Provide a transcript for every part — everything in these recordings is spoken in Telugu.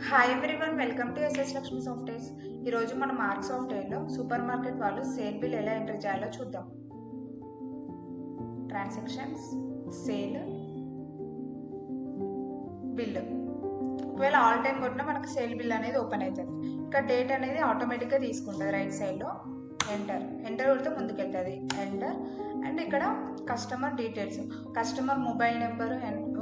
Hi everyone, welcome to SS Lakshmi softwares. ఈరోజు మన మార్క్ సాఫ్ట్వేర్లో సూపర్ మార్కెట్ వాళ్ళు సేల్ బిల్ ఎలా ఎంటర్ చేయాలో చూద్దాం. Transactions, sale, bill. ఒకవేళ ఆల్ టైం కొట్టినా మనకు సేల్ బిల్ అనేది ఓపెన్ అవుతుంది. ఇంకా డేట్ అనేది ఆటోమేటిక్గా తీసుకుంటుంది. రైట్ సైడ్లో ఎంటర్ కొడితే ముందుకెళ్తుంది. ఎంటర్ అండ్ ఇక్కడ customer details, customer mobile number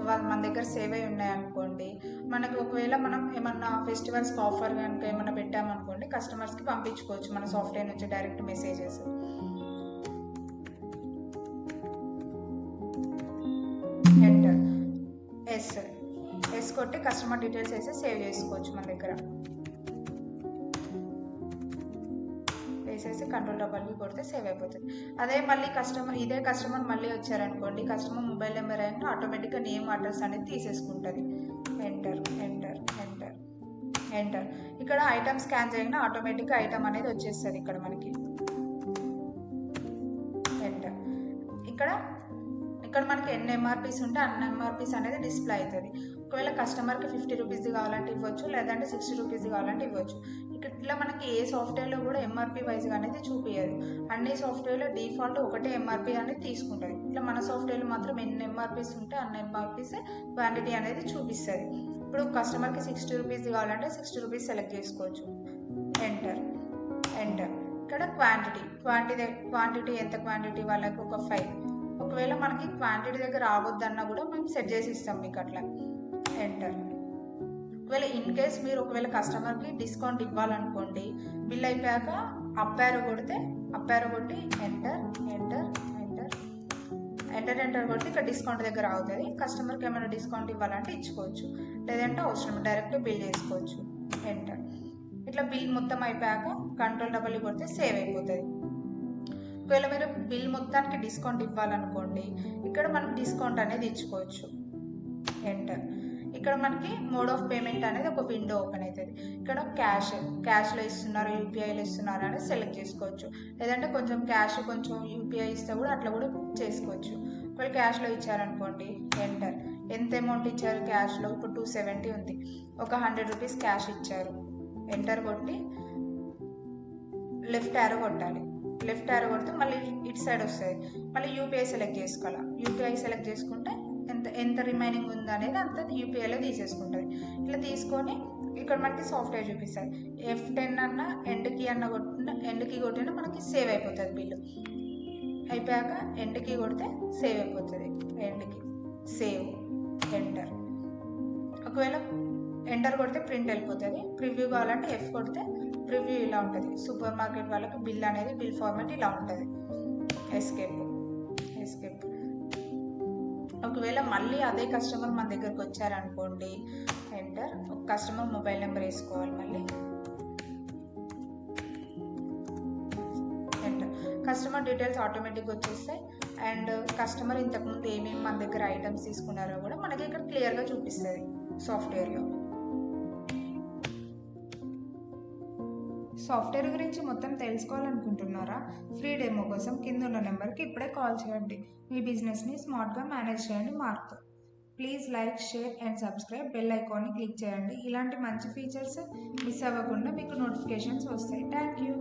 వాళ్ళు మన దగ్గర సేవ్ అయి ఉన్నాయనుకోండి. మనకి ఒకవేళ మనం ఏమన్నా ఫెస్టివల్స్కి ఆఫర్ కనుక ఏమన్నా పెట్టామనుకోండి, కస్టమర్స్కి పంపించుకోవచ్చు మన సాఫ్ట్వేర్ నుంచి డైరెక్ట్ మెసేజెస్. ఎంటర్ ఎస్ కొట్టి కస్టమర్ డీటెయిల్స్ వేసి సేవ్ చేసుకోవచ్చు. మన దగ్గర వేసేసి కంట్రోల్ కొడితే సేవ్ అయిపోతుంది. అదే మళ్ళీ ఇదే కస్టమర్ మళ్ళీ వచ్చారనుకోండి, కస్టమర్ మొబైల్ నెంబర్ అయినా ఆటోమేటిక్గా నేమ్ అడ్రస్ అనేది తీసేసుకుంటుంది. Enter enter enter enter. ఇక్కడ ఐటమ్ స్కాన్ చేయగానే ఆటోమేటిక్గా ఐటమ్ అనేది వచ్చేస్తుంది ఇక్కడ మనకి. ఎంటర్. ఇక్కడ మనకి ఎన్ని ఎంఆర్పీస్ ఉంటే అన్ని ఎంఆర్పీస్ అనేది డిస్ప్లే అవుతుంది. ఒకవేళ కస్టమర్కి 50 రూపీస్ది కావాలంటే ఇవ్వచ్చు, లేదంటే 60 రూపీస్ది కావాలంటే ఇవ్వచ్చు. ఇట్లా మనకి ఏ సాఫ్ట్వేర్లో కూడా ఎంఆర్పీ వైజ్గా అనేది చూపించదు. అన్ని సాఫ్ట్వేర్లో డిఫాల్ట్ ఒకటే ఎంఆర్పీ అనేది తీసుకుంటుంది. ఇట్లా మన సాఫ్ట్వేర్లో మాత్రం ఎన్ని ఎంఆర్పీస్ ఉంటే అన్ని ఎంఆర్పీస్ క్వాంటిటీ అనేది చూపిస్తుంది. ఇప్పుడు కస్టమర్కి 60 రూపీస్ది కావాలంటే 60 రూపీస్ సెలెక్ట్ చేసుకోవచ్చు. Enter enter. ఇక్కడ క్వాంటిటీ ఎంత క్వాంటిటీ వాళ్ళకి ఒక 5. ఒకవేళ మనకి క్వాంటిటీ దగ్గర రావద్దన్నా కూడా మేము సెట్ చేసి ఇస్తాం మీకు అట్లా. ఎంటర్. ఒకవేళ ఇన్ కేస్ మీరు ఒకవేళ కస్టమర్కి డిస్కౌంట్ ఇవ్వాలనుకోండి, బిల్ అయిపోయాక అప్పారో కొట్టి enter enter enter enter enter కొట్టి ఇక్కడ డిస్కౌంట్ దగ్గర అవుతుంది. కస్టమర్కి ఏమైనా డిస్కౌంట్ ఇవ్వాలంటే ఇచ్చుకోవచ్చు, లేదంటే అవసరం డైరెక్ట్ బిల్ చేసుకోవచ్చు. ఎంటర్. ఇట్లా బిల్ మొత్తం అయిపోయాక కంట్రోల్ కొడితే సేవ్ అయిపోతుంది. ఒకవేళ మీరు బిల్ మొత్తానికి డిస్కౌంట్ ఇవ్వాలనుకోండి, ఇక్కడ మనం డిస్కౌంట్ అనేది ఇచ్చుకోవచ్చు. ఎంటర్. ఇక్కడ మనకి మోడ్ ఆఫ్ పేమెంట్ అనేది ఒక విండో ఓపెన్ అవుతుంది. ఇక్కడ క్యాష్లో ఇస్తున్నారు, యూపీఐలో ఇస్తున్నారు అనేది సెలెక్ట్ చేసుకోవచ్చు, లేదంటే కొంచెం క్యాష్ కొంచెం యూపీఐ ఇస్తే కూడా అట్లా కూడా చేసుకోవచ్చు. ఒకవేళ క్యాష్లో ఇచ్చారనుకోండి, ఎంటర్. ఎంత అమౌంట్ ఇచ్చారు క్యాష్లో? ఇప్పుడు 270 ఉంది. ఒక 100 రూపీస్ క్యాష్ ఇచ్చారు. ఎంటర్ కొట్టి లెఫ్ట్ యారో కొట్టాలి. లెఫ్ట్ యారో కొడితే మళ్ళీ ఇటు సైడ్ వస్తుంది. మళ్ళీ యూపీఐ సెలెక్ట్ చేసుకోవాలి. యూపీఐ సెలెక్ట్ చేసుకుంటే ఎంత రిమైనింగ్ ఉంది అనేది అంత యూపీఐలో తీసేసుకుంటుంది. ఇట్లా తీసుకొని ఇక్కడ మనకి సాఫ్ట్వేర్ చూపిస్తుంది. F10 అన్న ఎండ్కి కొట్టినా మనకి సేవ్ అయిపోతుంది. బిల్లు అయిపోయాక ఎండ్కి కొడితే సేవ్ అయిపోతుంది. ఎండ్కి సేవ్. ఎంటర్. ఒకవేళ ఎంటర్ కొడితే ప్రింట్ వెళ్ళిపోతుంది. ప్రివ్యూ కావాలంటే F కొడితే ప్రివ్యూ ఇలా ఉంటుంది. సూపర్ మార్కెట్ వాళ్ళకి బిల్ అనేది బిల్ ఫార్మాట్ ఇలా ఉంటుంది. ఎస్కేప్. ఒకవేళ మళ్ళీ అదే కస్టమర్ మన దగ్గరకు వచ్చారనుకోండి, ఎంటర్. ఒక కస్టమర్ మొబైల్ నెంబర్ వేసుకోవాలి. మళ్ళీ ఎంటర్. కస్టమర్ డీటెయిల్స్ ఆటోమేటిక్గా వచ్చేస్తాయి. అండ్ కస్టమర్ ఇంతకుముందు ఏమేమి మన దగ్గర ఐటమ్స్ తీసుకున్నారో కూడా మనకి ఇక్కడ క్లియర్గా చూపిస్తుంది సాఫ్ట్వేర్లో. సాఫ్ట్వేర్ గురించి మొత్తం తెలుసుకోవాలనుకుంటున్నారా? ఫ్రీ డెమో కోసం కింద ఉన్న నెంబర్కి ఇప్పుడే కాల్ చేయండి. మీ బిజినెస్ని స్మార్ట్గా మేనేజ్ చేయండి మార్క్తో. Please like, share and subscribe. Bell ఐకాన్ని క్లిక్ చేయండి. ఇలాంటి మంచి ఫీచర్స్ మిస్ అవ్వకుండా మీకు నోటిఫికేషన్స్ వస్తాయి. Thank you.